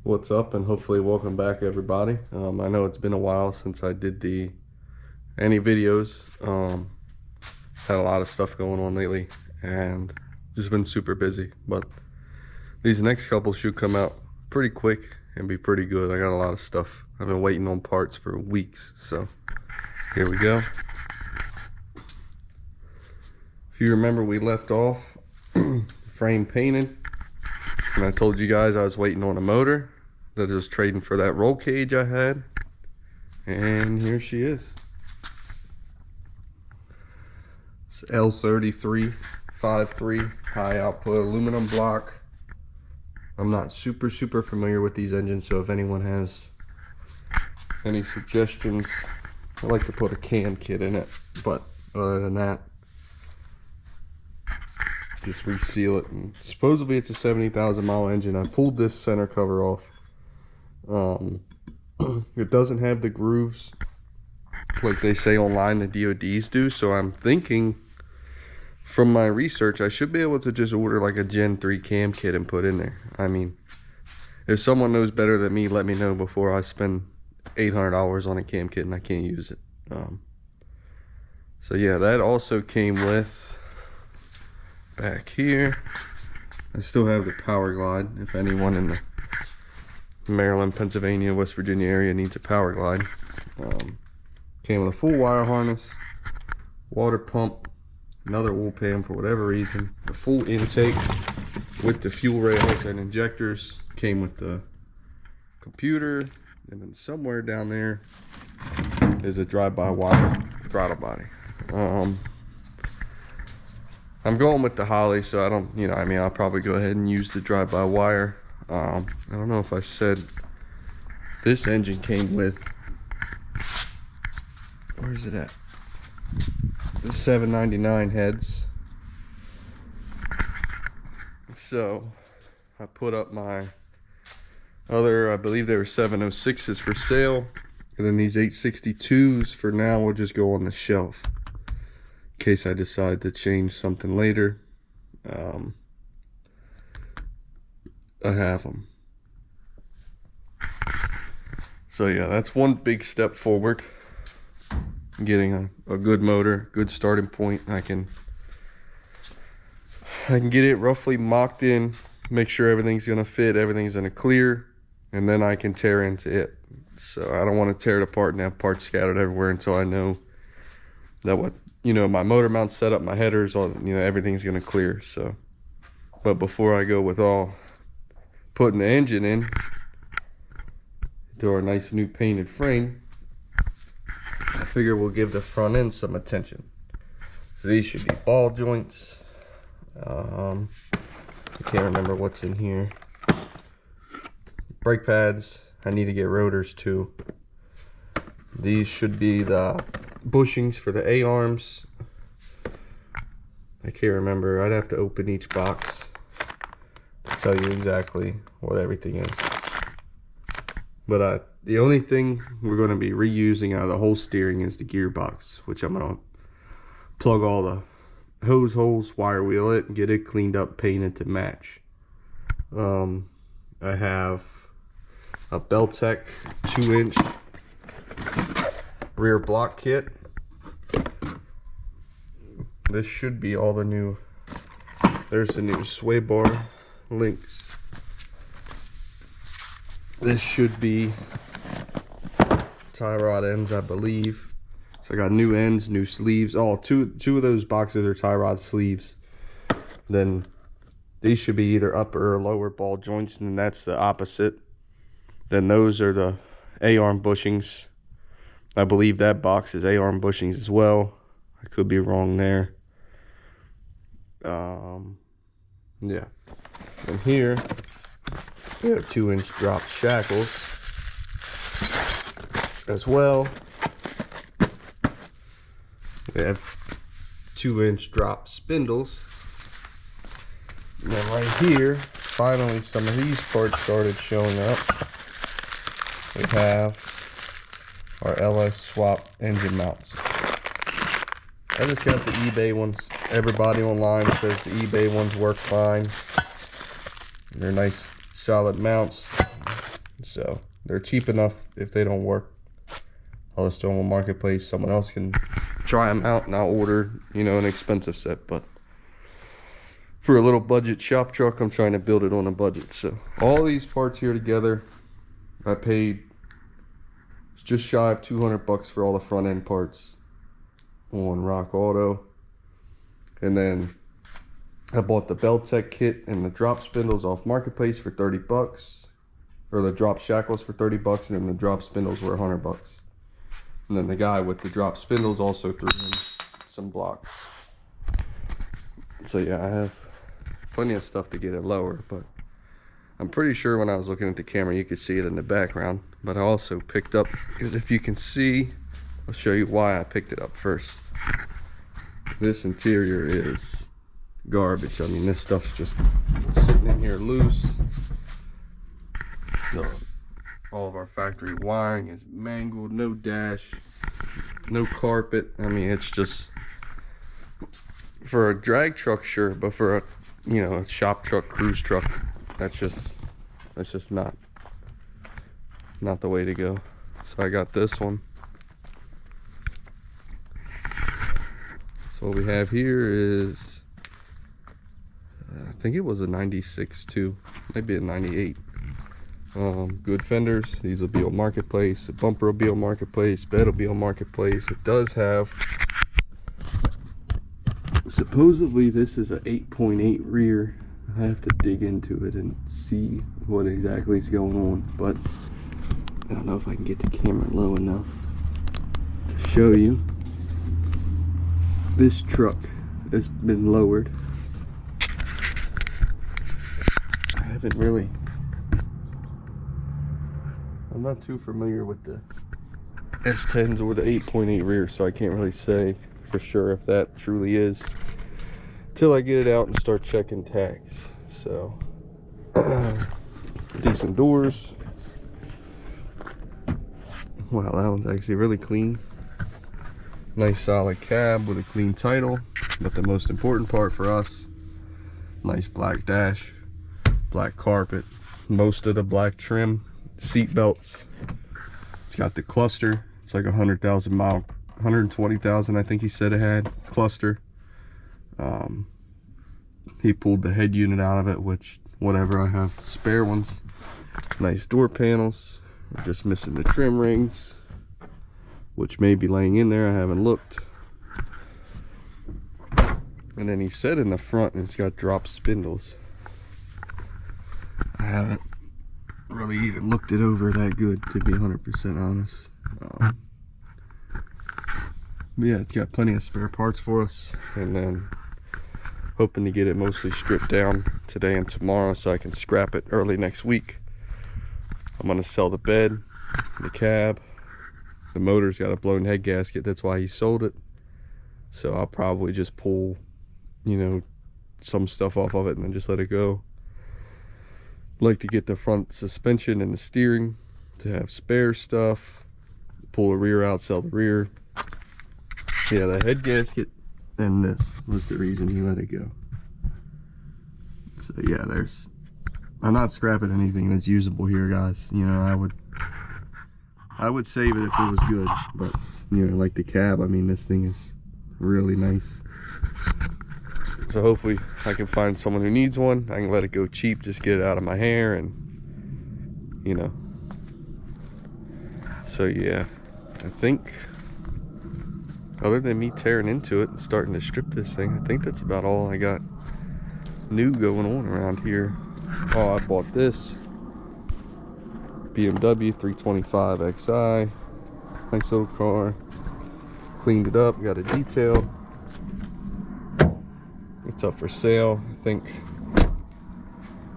What's up, and hopefully welcome back, everybody. I know it's been a while since I did any videos. Had a lot of stuff going on lately and just been super busy, but these next couple should come out pretty quick and be pretty good. I got a lot of stuff. I've been waiting on parts for weeks, so here we go. If you remember, we left off frame painted, and I told you guys I was waiting on a motor that I was trading for that roll cage I had, and here she is. It's L3353 high output aluminum block. I'm not super familiar with these engines, so if anyone has any suggestions, I like to put a cam kit in it, but other than that, just reseal it. And supposedly it's a 70,000 mile engine. I pulled this center cover off. It doesn't have the grooves like they say online the DODs do, so I'm thinking from my research I should be able to just order like a Gen 3 cam kit and put in there. I mean, if someone knows better than me, let me know before I spend $800 on a cam kit and I can't use it. So yeah, that also came with back here. I still have the Power Glide if anyone in the Maryland, Pennsylvania, West Virginia area needs a Power Glide. Came with a full wire harness, water pump, another oil pan for whatever reason, a full intake with the fuel rails and injectors. Came with the computer, and then somewhere down there is a drive-by-wire throttle body. I'm going with the Holly, so I don't, I'll probably go ahead and use the drive-by-wire. I don't know if I said this engine came with, where is it at? The 799 heads. So I put up my other, I believe they were 706s for sale, and then these 862s for now will just go on the shelf in case I decide to change something later. I have them. So yeah, that's one big step forward. Getting a good motor, good starting point. I can get it roughly mocked in, make sure everything's gonna fit, everything's gonna clear, and then I can tear into it. So I don't want to tear it apart and have parts scattered everywhere until I know that my motor mount's set up, my headers, all everything's gonna clear. So, but before I go with all putting the engine in to our nice new painted frame, I figure we'll give the front end some attention. So these should be ball joints. I can't remember what's in here. Brake pads. I need to get rotors too. These should be the bushings for the A-arms. I can't remember. I'd have to open each box to tell you exactly what everything is. But the only thing we're going to be reusing out of the whole steering is the gearbox, which I'm going to plug all the hose holes, wire wheel it, and get it cleaned up, painted to match. I have a Beltec 2-inch rear block kit. This should be all the new, there's the new sway bar links. This should be tie rod ends, I believe. So I got new ends, new sleeves. Oh, two of those boxes are tie rod sleeves. Then these should be either upper or lower ball joints, and that's the opposite. Then those are the A-arm bushings. I believe that box is A-arm bushings as well. I could be wrong there. Yeah. And here we have 2-inch drop shackles as well. We have 2-inch drop spindles. And then right here, finally some of these parts started showing up. We have our LS swap engine mounts. I just got the eBay ones. Everybody online says the eBay ones work fine. They're nice solid mounts. So they're cheap enough. If they don't work, I'll just throw them on Marketplace. Someone else can try them out, and I'll order, you know, an expensive set. But for a little budget shop truck, I'm trying to build it on a budget. So all these parts here together, I paid just shy of 200 bucks for all the front end parts on Rock Auto. And then I bought the belt set kit and the drop spindles off Marketplace for 30 bucks, or the drop shackles for 30 bucks, and then the drop spindles were 100 bucks. And then the guy with the drop spindles also threw in some blocks. So yeah, I have plenty of stuff to get it lower, but I'm pretty sure when I was looking at the camera you could see it in the background. But I also picked up, because if you can see, I'll show you why I picked it up first. This interior is garbage. I mean, this stuff's just sitting in here loose. So all of our factory wiring is mangled, no dash, no carpet. I mean, it's just, for a drag truck, sure, but for a, you know, a shop truck, cruise truck, that's just not the way to go. So I got this one. So what we have here is, I think it was a 96 too, maybe a 98. Good fenders. These will be on Marketplace. The bumper will be on Marketplace. Bed will be on Marketplace. It does have, supposedly this is a 8.8 rear. I have to dig into it and see what exactly is going on, but I don't know if I can get the camera low enough to show you. This truck has been lowered. I haven't really, I'm not too familiar with the S10s or the 8.8 rear, so I can't really say for sure if that truly is till I get it out and start checking tags. So decent doors. Wow, that one's actually really clean. Nice solid cab with a clean title, but the most important part for us, nice black dash, black carpet, most of the black trim, seat belts. It's got the cluster. It's like 100,000 mile, 120,000 I think he said it had, cluster. He pulled the head unit out of it, which whatever, I have spare ones. Nice door panels. We're just missing the trim rings, which may be laying in there. I haven't looked. And then he said in the front it's got drop spindles. I haven't really even looked it over that good, to be 100% honest. But yeah, it's got plenty of spare parts for us, and then hoping to get it mostly stripped down today and tomorrow so I can scrap it early next week. I'm gonna sell the bed, the cab, the motor's got a blown head gasket, that's why he sold it. So I'll probably just pull, you know, some stuff off of it and then just let it go. Like to get the front suspension and the steering to have spare stuff, pull the rear out, sell the rear. Yeah, the head gasket and this was the reason he let it go. So yeah, I'm not scrapping anything that's usable here, guys. You know, I would save it if it was good, but you know, like the cab, I mean, this thing is really nice. So hopefully I can find someone who needs one. I can let it go cheap, just get it out of my hair, and you know. So yeah, I think other than me tearing into it and starting to strip this thing, I think that's about all I got new going on around here. Oh, I bought this BMW 325 Xi. Nice little car. Cleaned it up, got a detail. It's up for sale. I think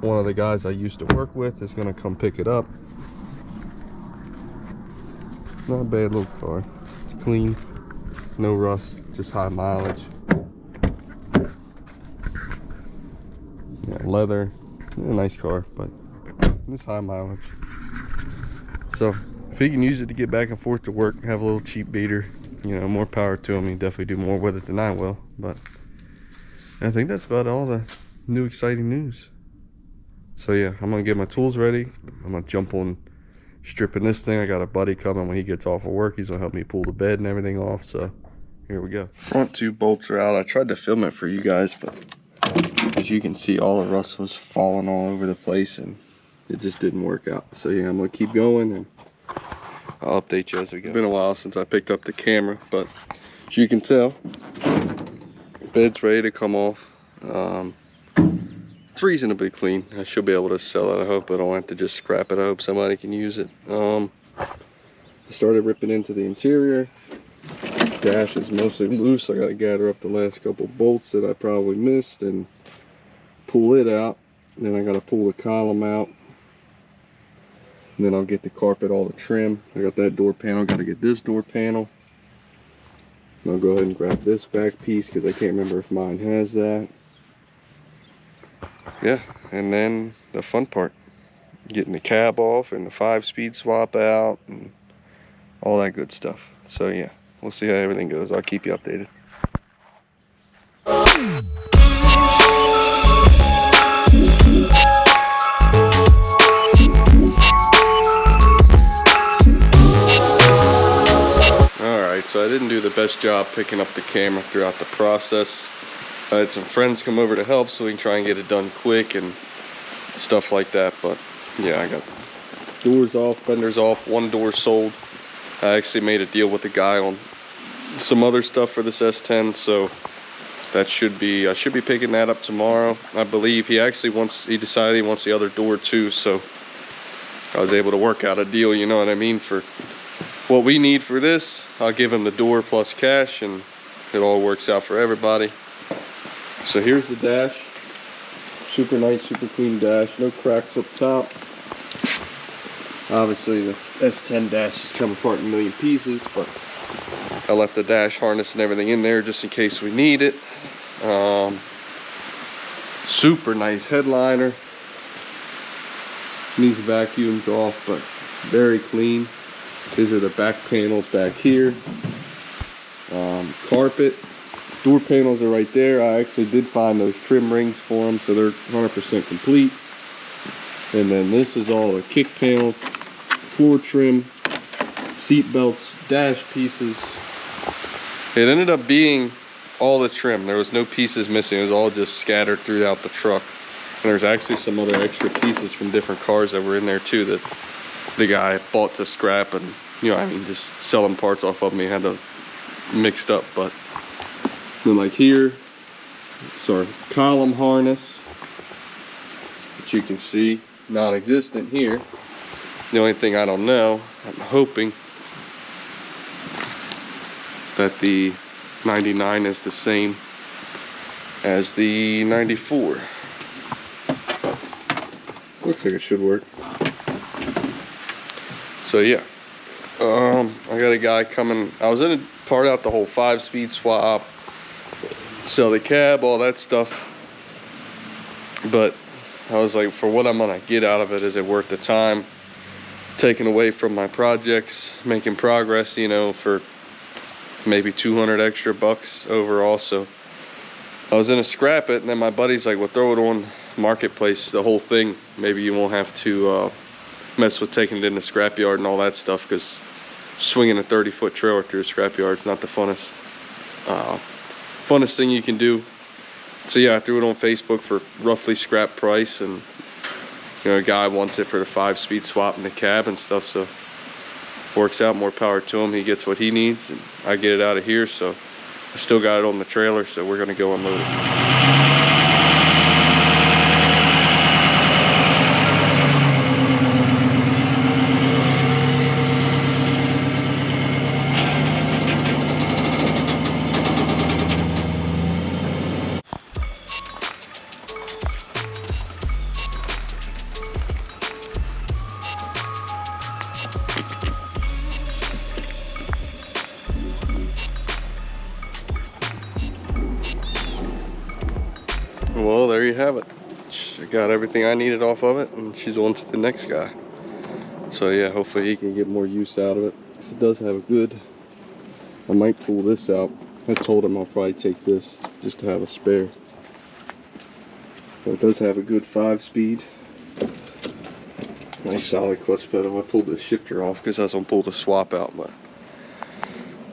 one of the guys I used to work with is gonna come pick it up. Not a bad little car. It's clean, no rust, just high mileage. Yeah, leather. Yeah, nice car, but it's high mileage. So if he can use it to get back and forth to work, have a little cheap beater, you know, more power to him. He definitely do more with it than I will. But I think that's about all the new exciting news. So yeah, I'm gonna get my tools ready. I'm gonna jump on stripping this thing. I got a buddy coming when he gets off of work. He's gonna help me pull the bed and everything off. So here we go. Front two bolts are out. I tried to film it for you guys, but as you can see, all the rust was falling all over the place and it just didn't work out. So yeah, I'm gonna keep going and I'll update you as we go. It's been a while since I picked up the camera, but as you can tell, the bed's ready to come off. It's reasonably clean. I should be able to sell it. I hope I don't have to just scrap it. I hope somebody can use it. I started ripping into the interior. Dash is mostly loose. I gotta gather up the last couple bolts that I probably missed and pull it out. Then I gotta pull the column out. And then I'll get the carpet, all the trim. I got that door panel. Gotta get this door panel. And I'll go ahead and grab this back piece because I can't remember if mine has that. Yeah, and then the fun part, getting the cab off and the 5-speed swap out and all that good stuff. So yeah, we'll see how everything goes. I'll keep you updated. Alright, so I didn't do the best job picking up the camera throughout the process. I had some friends come over to help so we can try and get it done quick and stuff like that. But yeah, I got doors off, fenders off, one door sold. I actually made a deal with the guy on some other stuff for this S10, so that should be, I should be picking that up tomorrow. I believe he decided he wants the other door too, so I was able to work out a deal, you know what I mean, for what we need for this. I'll give him the door plus cash and it all works out for everybody. So here's the dash. Super nice, super clean dash. No cracks up top. Obviously the S10 dash is come apart in a million pieces, but I left the dash harness and everything in there just in case we need it. Super nice headliner. Needs vacuumed off, but very clean. These are the back panels back here. Carpet. Door panels are right there. I actually did find those trim rings for them, so they're 100% complete. And then this is all the kick panels, floor trim, seat belts, dash pieces. It ended up being all the trim. There was no pieces missing. It was all just scattered throughout the truck. And there's actually some other extra pieces from different cars that were in there too that the guy bought to scrap, and you know, I mean, just selling parts off of me, had to mixed up. But then like here, sorry, column harness, which you can see non-existent here. The only thing I don't know, I'm hoping that the 99 is the same as the 94. Looks like it should work. So yeah, I got a guy coming. I was gonna part out the whole 5-speed swap, sell the cab, all that stuff, but I was like, for what I'm gonna get out of it, is it worth the time? Taking away from my projects, making progress, you know, for maybe 200 extra bucks overall. So I was gonna scrap it, and then my buddy's like, well, throw it on Marketplace, the whole thing. Maybe you won't have to mess with taking it in the scrapyard and all that stuff, because swinging a 30-foot trailer through a scrapyard is not the funnest thing you can do. So yeah, I threw it on Facebook for roughly scrap price, and you know, a guy wants it for the 5-speed swap in the cab and stuff, so works out. More power to him. He gets what he needs and I get it out of here. So I still got it on the trailer, so we're gonna go unload it. Well, there you have it. She got everything I needed off of it, and she's on to the next guy. So yeah, hopefully he can get more use out of it. It does have a good, I might pull this out. I told him I'll probably take this just to have a spare. So it does have a good 5-speed. Nice solid clutch pedal. I pulled the shifter off because I was gonna pull the swap out, but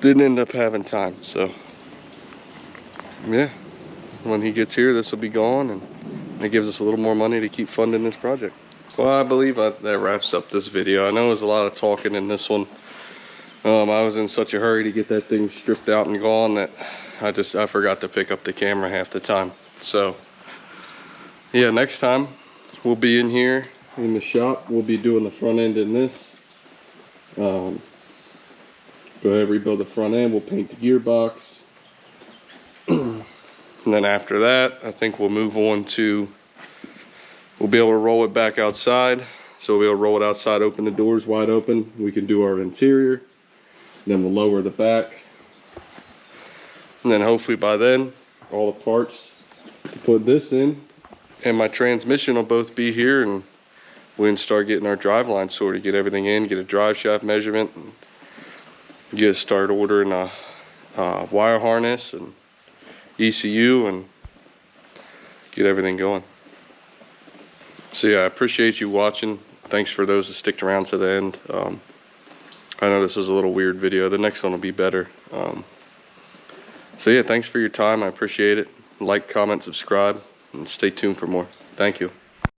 didn't end up having time. So yeah, when he gets here, this will be gone, and it gives us a little more money to keep funding this project. Well, I believe that wraps up this video. I know there's a lot of talking in this one. I was in such a hurry to get that thing stripped out and gone that I forgot to pick up the camera half the time. So yeah, next time we'll be in here in the shop. We'll be doing the front end in this. Go ahead, rebuild the front end. We'll paint the gearbox. And then after that, I think we'll move on to, we'll be able to roll it back outside. So we'll be able to roll it outside, open the doors wide open. We can do our interior. Then we'll lower the back. And then hopefully by then, all the parts to put this in and my transmission will both be here, and we can start getting our drive line sorted, get everything in, get a drive shaft measurement, and start ordering a wire harness and ECU and get everything going. So yeah, I appreciate you watching. Thanks for those that sticked around to the end. I know this was a little weird video. The next one will be better. So yeah, thanks for your time. I appreciate it. Like, comment, subscribe, and stay tuned for more. Thank you.